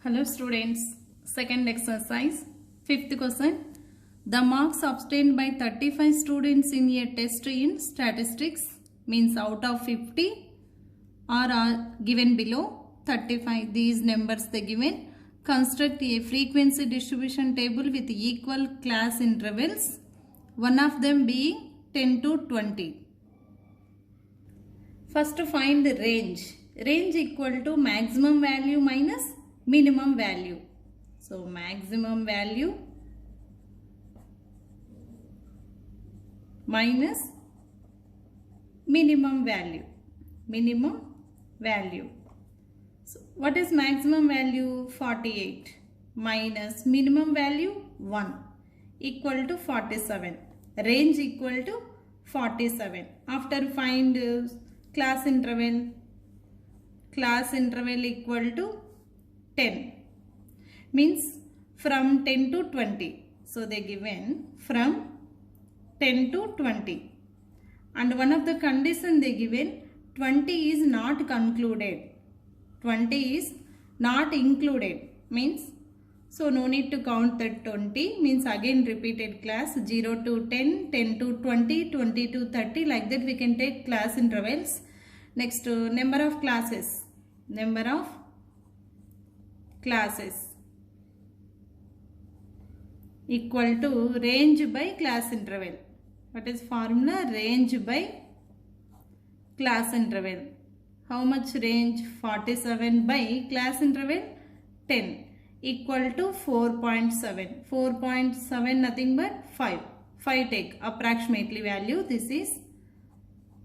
Hello students, second exercise, fifth question. The marks obtained by 35 students in a test in statistics means out of 50 are given below 35. These numbers they given. Construct a frequency distribution table with equal class intervals, one of them being 10 to 20. First find the range. Range equal to maximum value minus minimum value. So maximum value minus minimum value. Minimum value. So what is maximum value? 48 minus minimum value 1 equal to 47. Range equal to 47. After find class interval equal to 10 means from 10 to 20. So they given from 10 to 20, and one of the condition they given 20 is not concluded, 20 is not included means, so no need to count that 20 means again repeated class 0 to 10, 10 to 20, 20 to 30, like that we can take class intervals. Next number of classes equal to range by class interval. What is formula? Range by class interval. How much range? 47 by class interval 10 equal to 4.7. 4.7 nothing but 5. 5 take approximately value. This is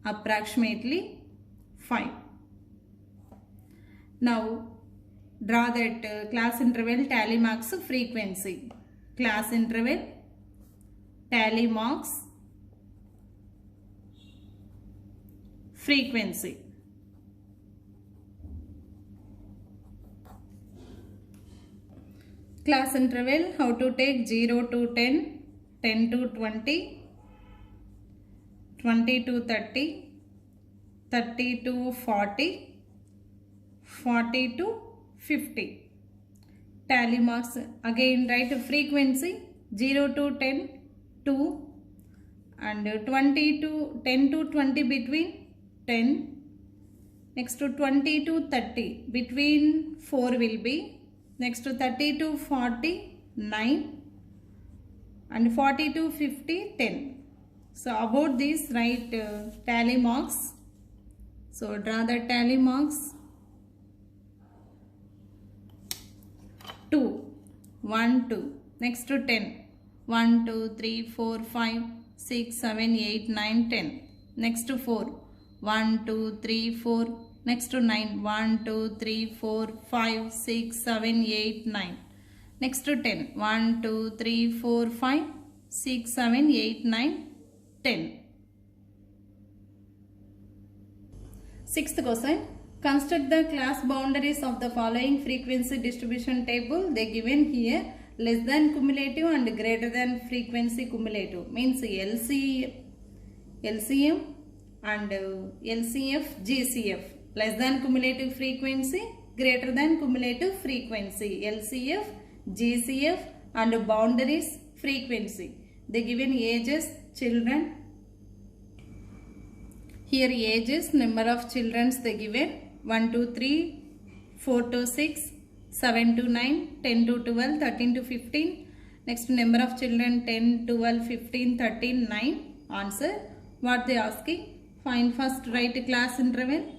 approximately 5. Now draw that class interval tally marks frequency. Class interval tally marks frequency. Class interval how to take? 0 to 10, 10 to 20, 20 to 30, 30 to 40, 40 to 50. Tally marks again write frequency 0 to 10 2, and 20 to 10 to 20 between 10. Next to 20 to 30 between 4 will be. Next to 30 to 40 9, and 40 to 50 10. So about this write tally marks. So draw the tally marks. 2 1 2. Next to 10 1 2 3 4 5 6 7 8 9 10. Next to 4 1 2 3 4. Next to 9 1 2 3 4 5 6 7 8 9. Next to 10 1 2 3 4 5 6 7 8 9 10. Sixth question. Construct the class boundaries of the following frequency distribution table. They given here less than cumulative and greater than frequency cumulative means LCM and LCF, GCF. Less than cumulative frequency, greater than cumulative frequency, LCF, GCF, and boundaries frequency. They given ages children. Here ages, number of children they given 1 to 3, 4 to 6, 7 to 9, 10 to 12, 13 to 15. Next number of children 10, 12, 15, 13, 9. Answer. What they asking? Find first write class interval,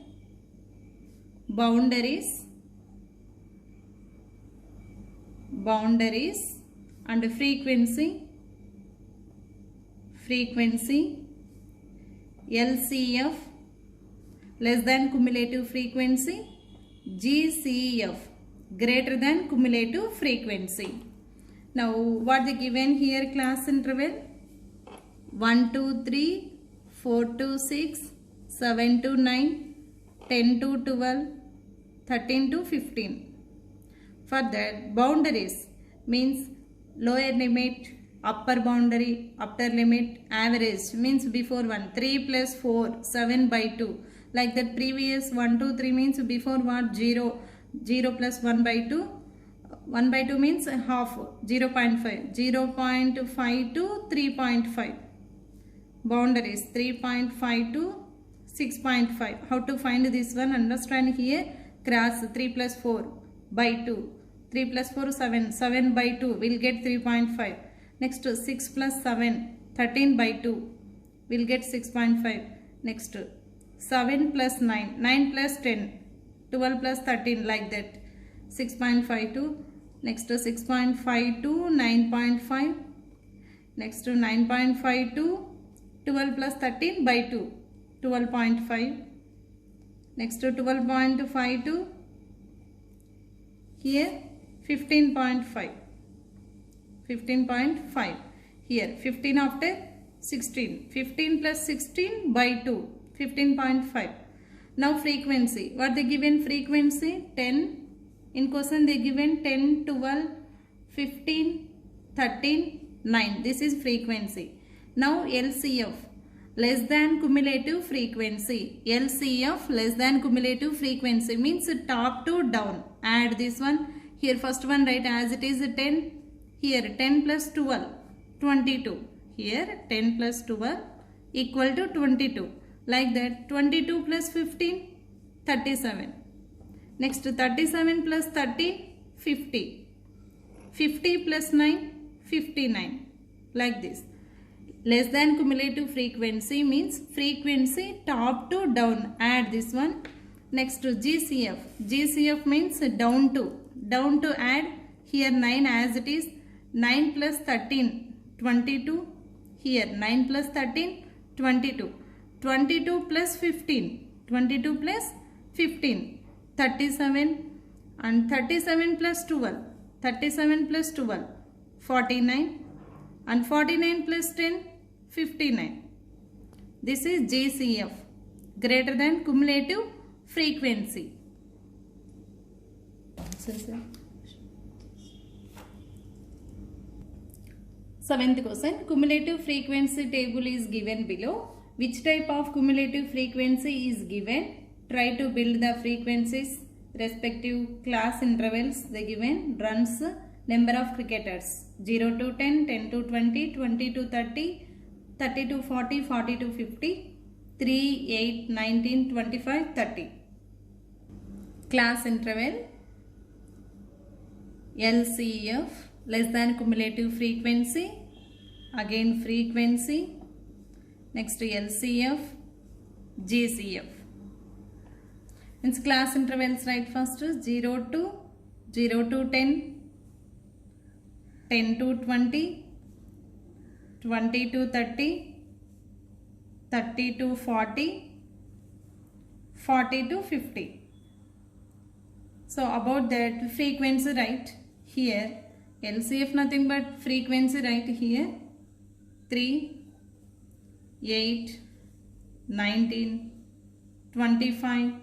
boundaries and frequency, LCF less than cumulative frequency, GCF greater than cumulative frequency. Now what they given here? Class interval 1 to 3, 4 to 6, 7 to 9, 10 to 12, 13 to 15. For that boundaries means lower limit, upper boundary, upper limit, average means before 1, 3 plus 4, 7 by 2. Like that previous 1, 2, 3 means before what? 0, 0 plus 1 by 2, 1 by 2 means half, 0.5. 0.5 to 3.5. Boundaries 3.5 to 6.5. How to find this one? Understand here. Cross 3 plus 4 by 2. 3 plus 4 7. 7 by 2 will get 3.5. Next 6 plus 7 13 by 2 will get 6.5. Next 7 plus 9. 9 plus 10. 12 plus 13 like that. 6.52. Next 6.5 to 9.5. Next 9.5 to 12 plus 13 by 2. 12.5. Next 12.5 to here 15.5. 15.5. Here 15 after 16. 15 plus 16 by 2. 15.5. Now frequency. What they given frequency? 10. In question they given 10, 12, 15, 13, 9. This is frequency. Now LCF. Less than cumulative frequency. LCF less than cumulative frequency means top to down. Add this one. Here first one write as it is 10. Here 10 plus 12. 22. Here 10 plus 12 equal to 22. Like that 22 plus 15. 37. Next 37 plus 13. 50. 50 plus 9. 59. Like this. Less than cumulative frequency means frequency top to down. Add this one. Next to GCF. GCF means down to. Down to add. Here 9 as it is. 9 plus 13. 22. Here 9 plus 13. 22. 22 plus 15. 22 plus 15. 37. And 37 plus 12. 37 plus 12. 49. And 49 plus 10. 59. This is GCF, greater than cumulative frequency. Seventh question. Cumulative frequency table is given below. Which type of cumulative frequency is given? Try to build the frequencies, respective class intervals they given, runs, number of cricketers 0 to 10, 10 to 20, 20 to 30, 30 to 40, 40 to 50, 3, 8, 19, 25, 30. Class interval LCF less than cumulative frequency. Again frequency. Next LCF, GCF. Means class intervals right first 0 to 10, 10 to 20, 20 to 30, 30 to 40, 40 to 50. So about that frequency right here. LCF nothing but frequency right here. 3, 8, 19, 25,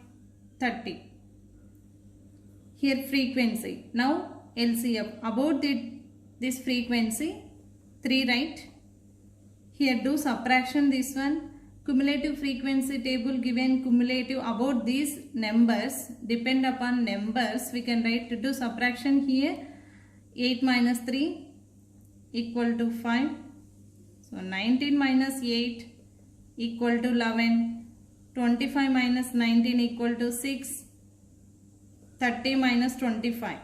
30. Here frequency. Now LCF. About this frequency 3 right. Here do subtraction this one. Cumulative frequency table given cumulative about these numbers. Depend upon numbers. We can write to do subtraction here. 8 minus 3 equal to 5. So 19 minus 8 equal to 11. 25 minus 19 equal to 6. 30 minus 25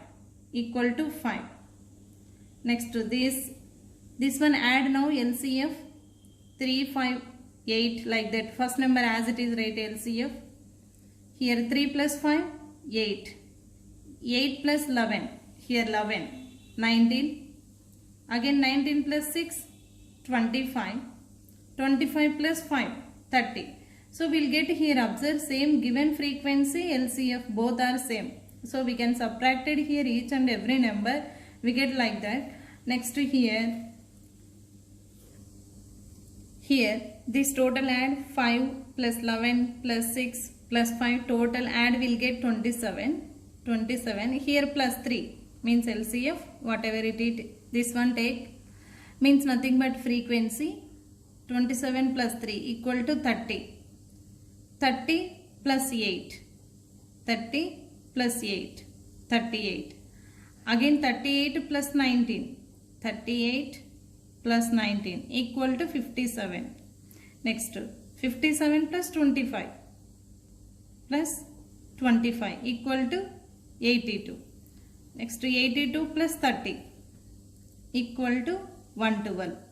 equal to 5. Next to this one add now LCF 3, 5, 8 like that. First number as it is write LCF. Here 3 plus 5, 8. 8 plus 11. Here 11. 19. Again 19 plus 6, 25. 25 plus 5, 30. So we'll get here observe same given frequency LCF both are same. So we can subtract it here each and every number. We get like that. Next to here this total add 5 plus 11 plus 6 plus 5 total add will get 27. 27 here plus 3 means LCF whatever it is this one take means nothing but frequency. 27 plus 3 equal to 30. 30 plus 8. 30 plus 8. 38. Again 38 plus 19. 38 plus 19 equal to 57. Next 57 plus 25 plus 25 equal to 82. Next 82 plus 30 equal to 112.